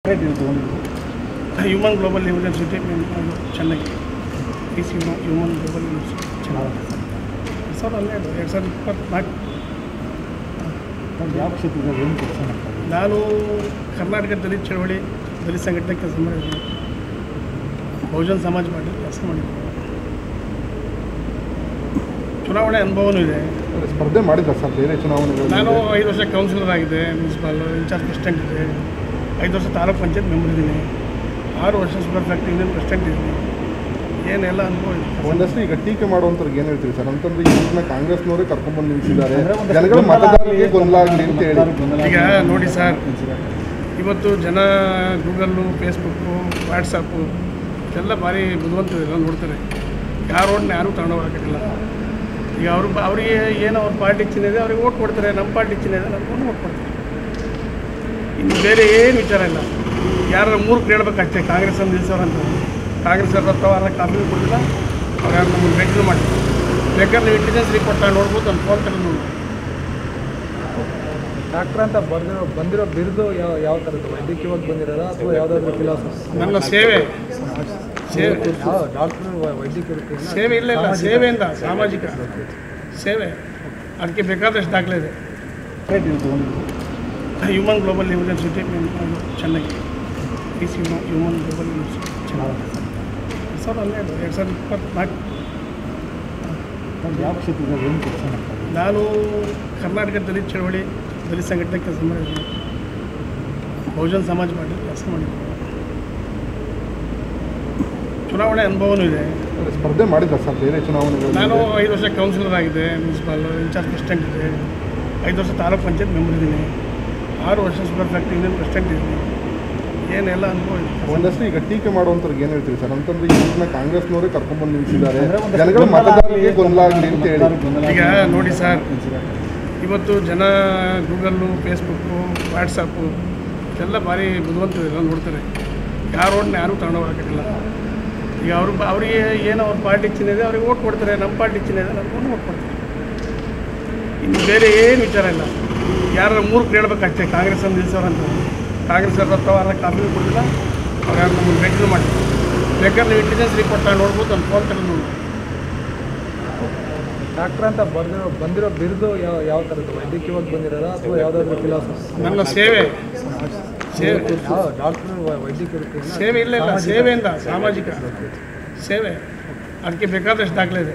Human global university Chennai PC human global university sir ಅಲ್ಲೇ 2024 ಯಾವ ಕ್ಷೇತ್ರದಲ್ಲಿ ಏನು ಕೆಲಸ ಮಾಡ್ತಾರೆ? ನಾನು ಕರ್ನಾಟಕ ದಲಿತ ಚಳವಳಿ ದಲಿತ ಸಂಘಟನೆ ಕೆಲಸ ಮಾಡಿದ್ದೀನಿ. ಬಹುಜನ್ ಸಮಾಜ ಪಾರ್ಟಿ ಕೆಲಸ ಮಾಡಿದ್ದೀನಿ. ಚುನಾವಣೆ ಅನುಭವನೂ ಇದೆ. ಸ್ಪರ್ಧೆ ಮಾಡಿದ್ದ ಸರ್ ಬೇರೆ ಚುನಾವಣೆಗಳು? ನಾನು 5 ವರ್ಷ ಕೌನ್ಸಿಲರ್ ಆಗಿದೆ, ಮುನ್ಸಿಪಲ್ ಇನ್ಚಾರ್ಜ್ ಪ್ರೆಸಿಡೆಂಟ್ ಇದೆ, 5 ವರ್ಷ ತಾಲೂಕು ಪಂಚಾಯತ್ ಮೆಂಬರ್ ಇದ್ದೀನಿ, 6 ವರ್ಷ ಶುಗರ್ ಫ್ಯಾಕ್ಟ್ರಿ ಯೂನಿಯನ್ ಪ್ರೆಸಿಡೆಂಟ್ ಇದ್ದೀನಿ. ಏನೆಲ್ಲ ಅನುಭವ ಇದೆ. ಒಂದಷ್ಟು ಈಗ ಟೀಕೆ ಮಾಡುವಂಥವ್ರಿಗೆ ಏನು ಹೇಳ್ತೀವಿ ಸರ್? ಅಂತಂದ್ರೆ ಈಗಿನ ಕಾಂಗ್ರೆಸ್ನವರೇ ಕರ್ಕೊಂಡ್ಬಂದು ನಿಲ್ಲಿಸಿದ್ದಾರೆ, ಜನಗಳು ಮತದಾರರಿಗೆ ಗೊಂದಲ ಆಗಲಿ ಅಂತ ಹೇಳಿ. ಈಗ ನೋಡಿ ಸರ್, ಇವತ್ತು ಜನ ಗೂಗಲ್ಲು, ಫೇಸ್ಬುಕ್ಕು, ವಾಟ್ಸಪ್ಪು ಇದೆಲ್ಲ ಭಾರಿ ಬುದ್ಧಿವಂತರೆಲ್ಲ ನೋಡ್ತಾರೆ. ಯಾರೋಡನ್ನ ಯಾರೂ ತಗೊಂಡೋಗೋಕ್ಕಾಗಲ್ಲ. ಈಗ ಅವರಿಗೆ ಏನೋ ಅವ್ರ ಪಾರ್ಟಿ ಚಿಹ್ನೆ ಇದೆ, ಅವ್ರಿಗೆ ಓಟ್ ಕೊಡ್ತಾರೆ. ನಮ್ಮ ಪಾರ್ಟಿ ಚಿಹ್ನೆ ಇದೆ, ನಮ್ಗೊಂದು ಓಟ್ ಕೊಡ್ತಾರೆ. ಇನ್ನು ಬೇರೆ ಏನು ವಿಚಾರ ಇಲ್ಲ. ಯಾರು 3 ಕೇಳಬೇಕಷ್ಟೇ. ಕಾಂಗ್ರೆಸ್ ಒಂದು ನಿಲ್ಲಿಸೋರಂತ ಕಾಂಗ್ರೆಸ್ ಅವ್ರ ಕಾಪಿ ಕೊಡಲಿಲ್ಲ. ಅವ್ರು ಯಾರು ನಮ್ಮನ್ನು ಬೇಕಾದ್ರೂ ಮಾಡ್ತಾರೆ. ಬೇಕಾದ್ರೆ ನೀವು ಇಂಟೆಲಿಜೆನ್ಸ್ ರಿಪೋರ್ಟ್ ನೋಡ್ಬೋದು, ನಮ್ಮ ಫೋನ್ ತಗೊಂಡು ನೋಡ್ಬೋದು. ಡಾಕ್ಟ್ರ್ ಅಂತ ಬಂದಿರೋ ಬಿರುದು ಯಾವ ಥರದ್ದು? ವೈದ್ಯಕೀಯವಾಗಿ ಬಂದಿರೋದ ಅಥವಾ ಯಾವುದಾದ್ರೂ ಫಿಲಾಸಫಿ? ನನ್ನ ಸೇವೆ ಡಾಕ್ಟ್ರು ವೈದ್ಯಕೀಯ ಸೇವೆ ಇಲ್ಲ ಸೇವೆಯಿಂದ ಸಾಮಾಜಿಕ ಸೇವೆ, ಅದಕ್ಕೆ ಬೇಕಾದಷ್ಟು ದಾಖಲೆ ಇದೆ. Human global university Chennai PC human global university sir ಅಲ್ಲೇ 2024 ಯಾವ ಕ್ಷೇತ್ರದಲ್ಲಿ ಏನು ಕೆಲಸ ಮಾಡ್ತಾರೆ? ನಾನು ಕರ್ನಾಟಕ ದಲಿತ ಚಳವಳಿ ದಲಿತ ಸಂಘಟನೆ ಕೆಲಸ ಮಾಡಿದ್ದೀನಿ. ಬಹುಜನ್ ಸಮಾಜ ಪಾರ್ಟಿ ಕೆಲಸ ಮಾಡಿದ್ದೀನಿ. ಚುನಾವಣೆ ಅನುಭವನೂ ಇದೆ. ಸ್ಪರ್ಧೆ ಮಾಡಿದ್ದ ಸರ್ ಬೇರೆ ಚುನಾವಣೆಗಳು? ನಾನು 5 ವರ್ಷ ಕೌನ್ಸಿಲರ್ ಆಗಿದೆ, ಮುನ್ಸಿಪಲ್ ಇನ್ಚಾರ್ಜ್ ಪ್ರೆಸಿಡೆಂಟ್ ಇದೆ, 5 ವರ್ಷ ತಾಲೂಕು ಪಂಚಾಯತ್ ಮೆಂಬರ್ ಇದ್ದೀನಿ, 6 ವರ್ಷ ಶುಗರ್ ಫ್ಯಾಕ್ಟ್ರಿ ಯೂನಿಯನ್ ಪ್ರೆಸಿಡೆಂಟ್ ಇದ್ದೀನಿ. ಏನೆಲ್ಲ ಅನುಭವ ಇದೆ. ಒಂದಷ್ಟು ಈಗ ಟೀಕೆ ಮಾಡುವಂಥವ್ರಿಗೆ ಏನು ಹೇಳ್ತೀವಿ ಸರ್? ಅಂತಂದ್ರೆ ಈಗಿನ ಕಾಂಗ್ರೆಸ್ನವರೇ ಕರ್ಕೊಂಡ್ಬಂದು ನಿಲ್ಲಿಸಿದ್ದಾರೆ, ಜನಗಳು ಮತದಾರರಿಗೆ ಗೊಂದಲ ಆಗಲಿ ಅಂತ ಹೇಳಿ. ಈಗ ನೋಡಿ ಸರ್, ಇವತ್ತು ಜನ ಗೂಗಲ್ಲು, ಫೇಸ್ಬುಕ್ಕು, ವಾಟ್ಸಪ್ಪು ಇದೆಲ್ಲ ಭಾರಿ ಬುದ್ಧಿವಂತರೆಲ್ಲ ನೋಡ್ತಾರೆ. ಯಾರೋಡನ್ನ ಯಾರೂ ತಗೊಂಡೋಗೋಕ್ಕಾಗಲ್ಲ. ಈಗ ಅವರಿಗೆ ಏನೋ ಅವ್ರ ಪಾರ್ಟಿ ಚಿಹ್ನೆ ಇದೆ, ಅವ್ರಿಗೆ ಓಟ್ ಕೊಡ್ತಾರೆ. ನಮ್ಮ ಪಾರ್ಟಿ ಚಿಹ್ನೆ ಇದೆ, ನಮ್ಗೊಂದು ಓಟ್ ಕೊಡ್ತಾರೆ. ಇನ್ನು ಬೇರೆ ಏನು ವಿಚಾರ ಇಲ್ಲ. ಯಾರು 3 ಕೇಳಬೇಕಷ್ಟೇ. ಕಾಂಗ್ರೆಸ್ ಒಂದು ನಿಲ್ಲಿಸೋರಂತ ಕಾಂಗ್ರೆಸ್ ಅವ್ರ ಕಾಪಿ ಕೊಡಲಿಲ್ಲ. ಅವ್ರು ಯಾರು ನಮ್ಮನ್ನು ಬೇಕಾದ್ರೂ ಮಾಡ್ತಾರೆ. ಬೇಕಾದ್ರೆ ನೀವು ಇಂಟೆಲಿಜೆನ್ಸ್ ರಿಪೋರ್ಟ್ ನೋಡ್ಬೋದು, ನಮ್ಮ ಫೋನ್ ತಗೊಂಡು ನೋಡ್ಬೋದು. ಡಾಕ್ಟ್ರ್ ಅಂತ ಬಂದಿರೋ ಬಿರುದು ಯಾವ ಥರದ್ದು? ವೈದ್ಯಕೀಯವಾಗಿ ಬಂದಿರೋದ ಅಥವಾ ಯಾವುದಾದ್ರೂ ಫಿಲಾಸಫಿ? ನನ್ನ ಸೇವೆ ಡಾಕ್ಟ್ರು ವೈದ್ಯಕೀಯ ಸೇವೆ ಇಲ್ಲ ಸೇವೆಯಿಂದ ಸಾಮಾಜಿಕ ಸೇವೆ, ಅದಕ್ಕೆ ಬೇಕಾದಷ್ಟು ದಾಖಲೆ ಇದೆ.